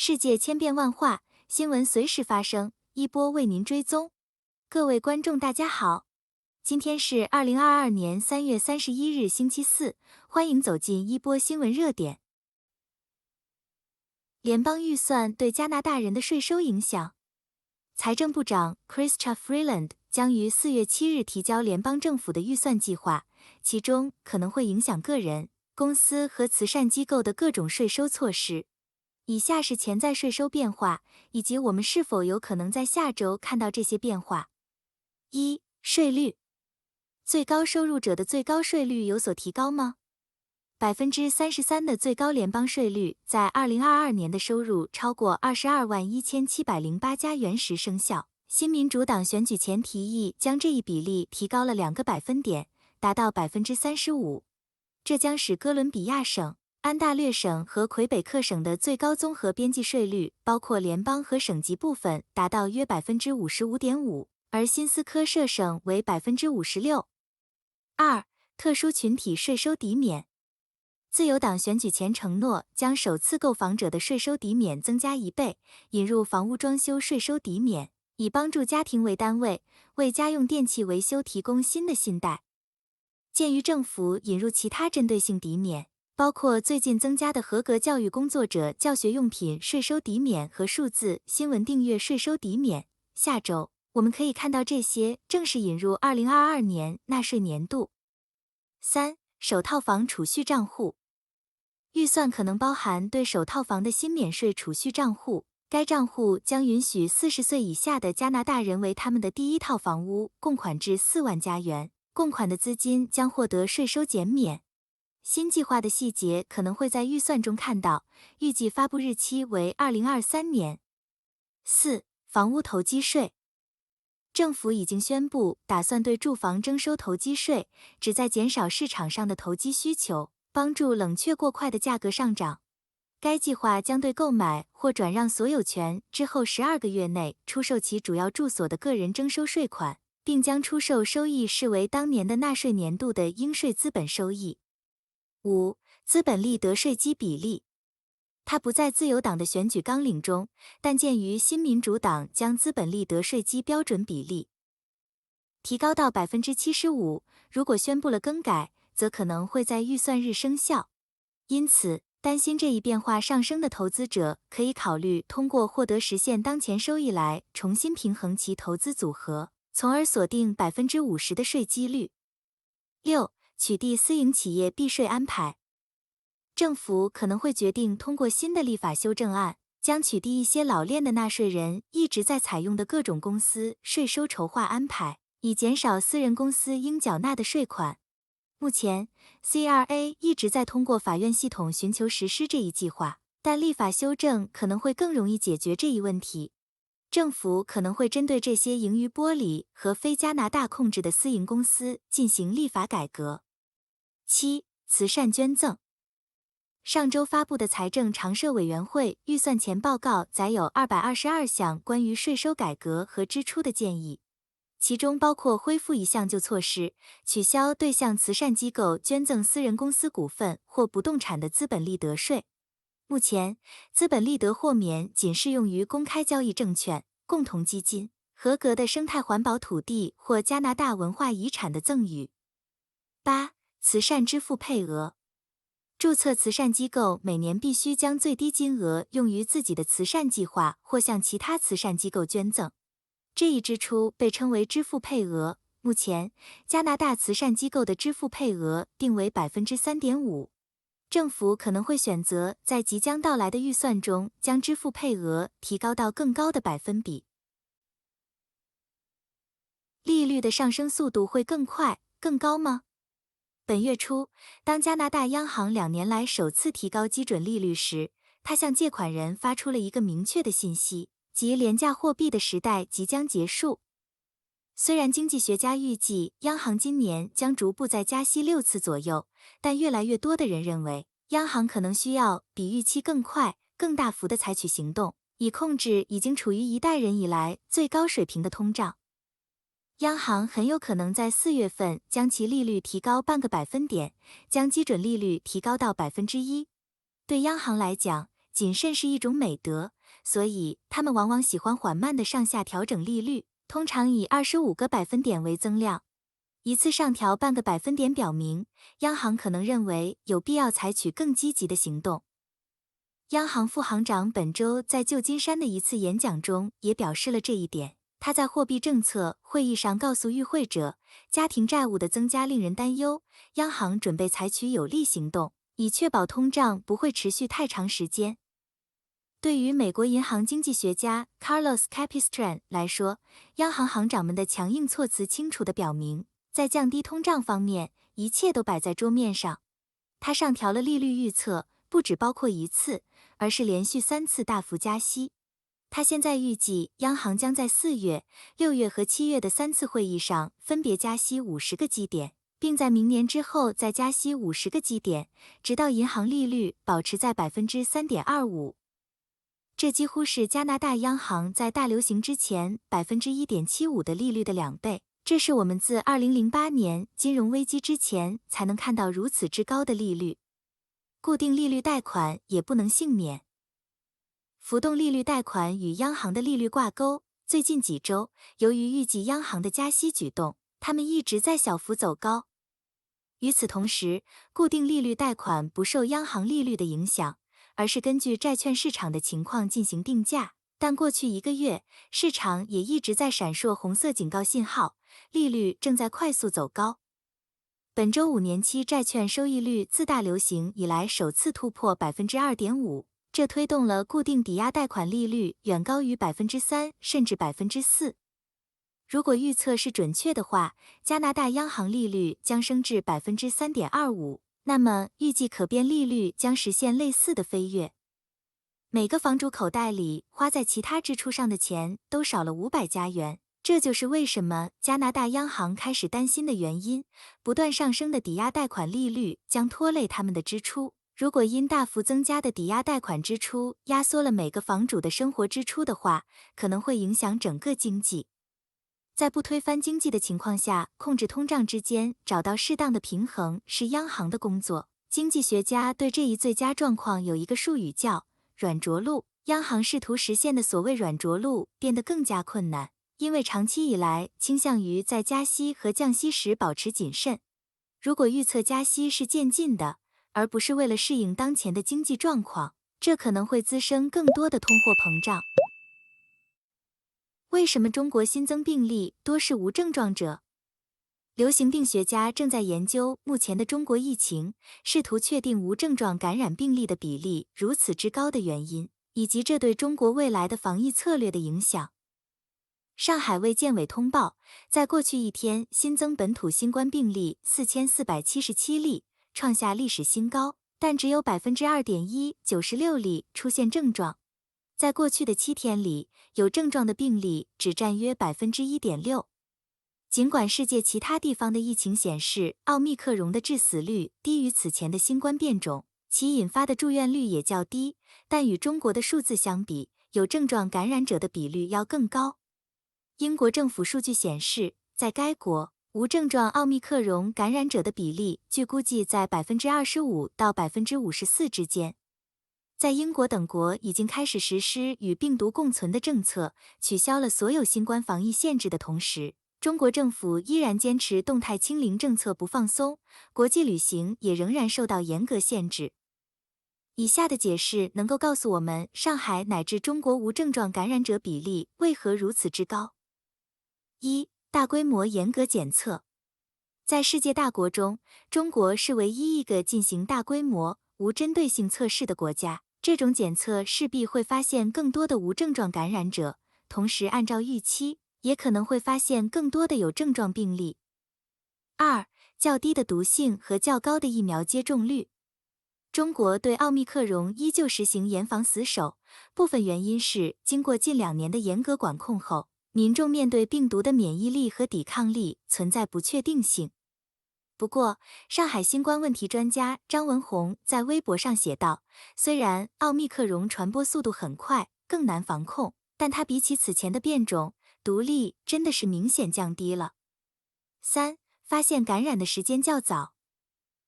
世界千变万化，新闻随时发生，一波为您追踪。各位观众大家好，今天是2022年3月31日星期四，欢迎走进一波新闻热点。联邦预算对加拿大人的税收影响。财政部长 Chrystia Freeland 将于4月7日提交联邦政府的预算计划，其中可能会影响个人、公司和慈善机构的各种税收措施。以下是潜在税收变化，以及我们是否有可能在下周看到这些变化。1、税率。最高收入者的最高税率有所提高吗？33%的最高联邦税率在2022年的收入超过221708加元时生效。新民主党选举前提议将这一比例提高了2个百分点，达到35%。这将使哥伦比亚省、安大略省和魁北克省的最高综合边际税率，包括联邦和省级部分，达到约 55.5%， 而新斯科舍省为 56%。2、特殊群体税收抵免。自由党选举前承诺将首次购房者的税收抵免增加1倍，引入房屋装修税收抵免，以帮助家庭为单位为家用电器维修提供新的信贷。鉴于政府引入其他针对性抵免，包括最近增加的合格教育工作者教学用品税收抵免和数字新闻订阅税收抵免，下周我们可以看到这些正式引入2022年纳税年度。3、首套房储蓄账户。预算可能包含对首套房的新免税储蓄账户，该账户将允许40岁以下的加拿大人为他们的第一套房屋供款至4万加元，供款的资金将获得税收减免。新计划的细节可能会在预算中看到，预计发布日期为2023年。4、房屋投机税。政府已经宣布打算对住房征收投机税，旨在减少市场上的投机需求，帮助冷却过快的价格上涨。该计划将对购买或转让所有权之后12个月内出售其主要住所的个人征收税款，并将出售收益视为当年的纳税年度的应税资本收益。5、资本利得税基比例。它不在自由党的选举纲领中，但鉴于新民主党将资本利得税基标准比例提高到 75%， 如果宣布了更改，则可能会在预算日生效。因此，担心这一变化上升的投资者可以考虑通过获得实现当前收益来重新平衡其投资组合，从而锁定 50% 的税基率。6、取缔私营企业避税安排。政府可能会决定通过新的立法修正案，将取缔一些老练的纳税人一直在采用的各种公司税收筹划安排，以减少私人公司应缴纳的税款。目前 CRA 一直在通过法院系统寻求实施这一计划，但立法修正可能会更容易解决这一问题。政府可能会针对这些盈余剥离和非加拿大控制的私营公司进行立法改革。7、慈善捐赠。上周发布的财政常设委员会预算前报告载有222项关于税收改革和支出的建议，其中包括恢复一项旧措施，取消对向慈善机构捐赠私人公司股份或不动产的资本利得税。目前，资本利得豁免仅适用于公开交易证券、共同基金、合格的生态环保土地或加拿大文化遗产的赠与。8、慈善支付配额。注册慈善机构每年必须将最低金额用于自己的慈善计划或向其他慈善机构捐赠。这一支出被称为支付配额。目前，加拿大慈善机构的支付配额定为 3.5%。政府可能会选择在即将到来的预算中将支付配额提高到更高的百分比。利率的上升速度会更快、更高吗？本月初，当加拿大央行2年来首次提高基准利率时，它向借款人发出了一个明确的信息，即廉价货币的时代即将结束。虽然经济学家预计央行今年将逐步再加息6次左右，但越来越多的人认为，央行可能需要比预期更快、更大幅地采取行动，以控制已经处于一代人以来最高水平的通胀。央行很有可能在4月份将其利率提高半个百分点，将基准利率提高到 1%。对央行来讲，谨慎是一种美德，所以他们往往喜欢缓慢的上下调整利率，通常以25个百分点为增量。一次上调半个百分点表明，央行可能认为有必要采取更积极的行动。央行副行长本周在旧金山的一次演讲中也表示了这一点。他在货币政策会议上告诉与会者，家庭债务的增加令人担忧，央行准备采取有力行动，以确保通胀不会持续太长时间。对于美国银行经济学家 Carlos Capistran 来说，央行行长们的强硬措辞清楚地表明，在降低通胀方面，一切都摆在桌面上。他上调了利率预测，不只包括一次，而是连续3次大幅加息。他现在预计央行将在4月、6月和7月的3次会议上分别加息50个基点，并在明年之后再加息50个基点，直到银行利率保持在 3.25%。这几乎是加拿大央行在大流行之前 1.75% 的利率的2倍。这是我们自2008年金融危机之前才能看到如此之高的利率。固定利率贷款也不能幸免。浮动利率贷款与央行的利率挂钩，最近几周，由于预计央行的加息举动，它们一直在小幅走高。与此同时，固定利率贷款不受央行利率的影响，而是根据债券市场的情况进行定价。但过去1个月，市场也一直在闪烁红色警告信号，利率正在快速走高。本周5年期债券收益率自大流行以来首次突破 2.5%， 这推动了固定抵押贷款利率远高于 3%甚至 4%。如果预测是准确的话，加拿大央行利率将升至 3.25%， 那么预计可变利率将实现类似的飞跃。每个房主口袋里花在其他支出上的钱都少了500加元，这就是为什么加拿大央行开始担心的原因。不断上升的抵押贷款利率将拖累他们的支出。如果因大幅增加的抵押贷款支出压缩了每个房主的生活支出的话，可能会影响整个经济。在不推翻经济的情况下，控制通胀之间找到适当的平衡是央行的工作。经济学家对这一最佳状况有一个术语叫软着陆。央行试图实现的所谓软着陆变得更加困难，因为长期以来倾向于在加息和降息时保持谨慎。如果预测加息是渐进的，而不是为了适应当前的经济状况，这可能会滋生更多的通货膨胀。为什么中国新增病例多是无症状者？流行病学家正在研究目前的中国疫情，试图确定无症状感染病例的比例如此之高的原因，以及这对中国未来的防疫策略的影响。上海卫健委通报，在过去1天新增本土新冠病例4477例，创下历史新高，但只有 2.1%96 例出现症状。在过去的7天里，有症状的病例只占约 1.6%。尽管世界其他地方的疫情显示奥密克戎的致死率低于此前的新冠变种，其引发的住院率也较低，但与中国的数字相比，有症状感染者的比率要更高。英国政府数据显示，在该国，无症状奥密克戎感染者的比例据估计在 25% 到 54% 之间。在英国等国已经开始实施与病毒共存的政策，取消了所有新冠防疫限制的同时，中国政府依然坚持动态清零政策不放松，国际旅行也仍然受到严格限制。以下的解释能够告诉我们上海乃至中国无症状感染者比例为何如此之高。1、大规模严格检测。在世界大国中，中国是唯一一个进行大规模、无针对性测试的国家，这种检测势必会发现更多的无症状感染者，同时按照预期，也可能会发现更多的有症状病例。2、较低的毒性和较高的疫苗接种率。中国对奥密克戎依旧实行严防死守，部分原因是经过近2年的严格管控后，民众面对病毒的免疫力和抵抗力存在不确定性。不过，上海新冠问题专家张文宏在微博上写道，虽然奥密克戎传播速度很快，更难防控，但它比起此前的变种，毒力真的是明显降低了。3、发现感染的时间较早。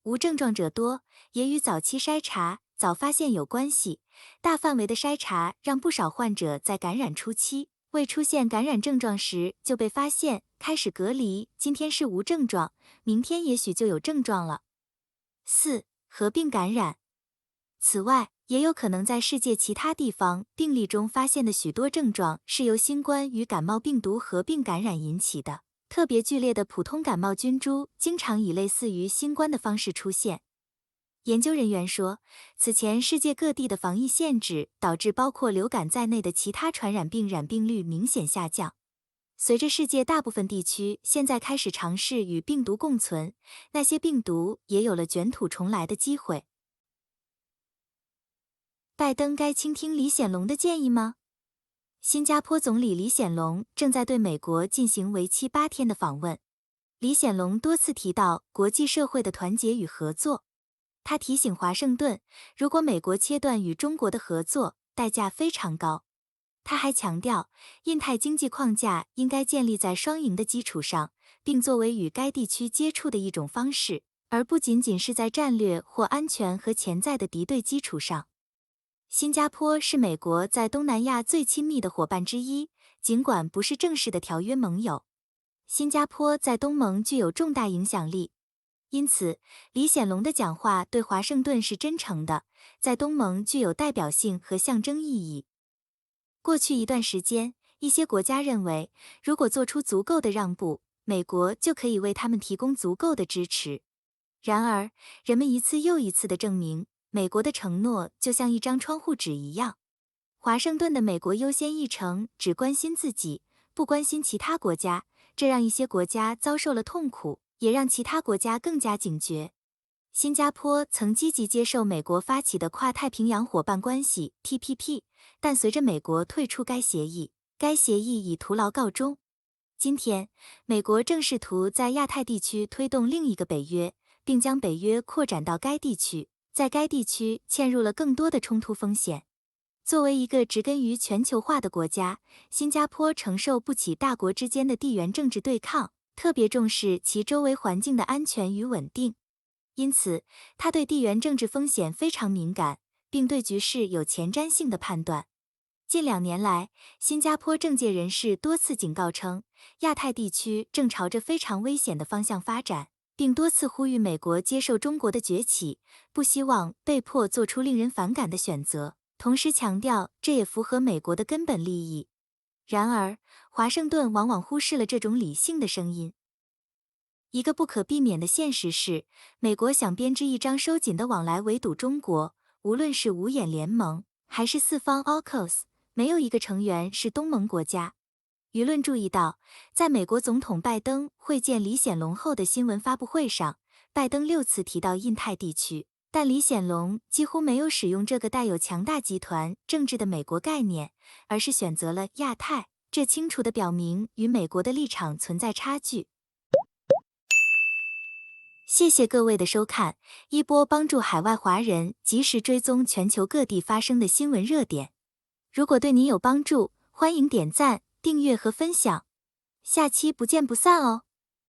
无症状者多，也与早期筛查、早发现有关系。大范围的筛查让不少患者在感染初期未出现感染症状时就被发现，开始隔离，今天是无症状，明天也许就有症状了。4. 合并感染。此外，也有可能在世界其他地方病例中发现的许多症状是由新冠与感冒病毒合并感染引起的。特别剧烈的普通感冒菌株经常以类似于新冠的方式出现。研究人员说，此前世界各地的防疫限制导致包括流感在内的其他传染病染病率明显下降。随着世界大部分地区现在开始尝试与病毒共存，那些病毒也有了卷土重来的机会。拜登该倾听李显龙的建议吗？新加坡总理李显龙正在对美国进行为期8天的访问。李显龙多次提到国际社会的团结与合作。他提醒华盛顿，如果美国切断与中国的合作，代价非常高。他还强调，印太经济框架应该建立在双赢的基础上，并作为与该地区接触的一种方式，而不仅仅是在战略或安全和潜在的敌对基础上。新加坡是美国在东南亚最亲密的伙伴之一，尽管不是正式的条约盟友。新加坡在东盟具有重大影响力，因此李显龙的讲话对华盛顿是真诚的，在东盟具有代表性和象征意义。过去一段时间，一些国家认为，如果做出足够的让步，美国就可以为他们提供足够的支持。然而，人们一次又一次地证明，美国的承诺就像一张窗户纸一样。华盛顿的美国优先议程只关心自己，不关心其他国家，这让一些国家遭受了痛苦，也让其他国家更加警觉。新加坡曾积极接受美国发起的跨太平洋伙伴关系 TPP， 但随着美国退出该协议以徒劳告终。今天，美国正试图在亚太地区推动另一个北约，并将北约扩展到该地区，在该地区嵌入了更多的冲突风险。作为一个植根于全球化的国家，新加坡承受不起大国之间的地缘政治对抗，特别重视其周围环境的安全与稳定。因此，他对地缘政治风险非常敏感，并对局势有前瞻性的判断。近2年来，新加坡政界人士多次警告称，亚太地区正朝着非常危险的方向发展，并多次呼吁美国接受中国的崛起，不希望被迫做出令人反感的选择，同时强调这也符合美国的根本利益。然而，华盛顿往往忽视了这种理性的声音。一个不可避免的现实是，美国想编织一张收紧的网来围堵中国，无论是五眼联盟还是四方 AUKUS， 没有一个成员是东盟国家。舆论注意到，在美国总统拜登会见李显龙后的新闻发布会上，拜登6次提到印太地区，但李显龙几乎没有使用这个带有强大集团政治的美国概念，而是选择了亚太，这清楚地表明与美国的立场存在差距。谢谢各位的收看，一波帮助海外华人及时追踪全球各地发生的新闻热点。如果对您有帮助，欢迎点赞、订阅和分享。下期不见不散哦。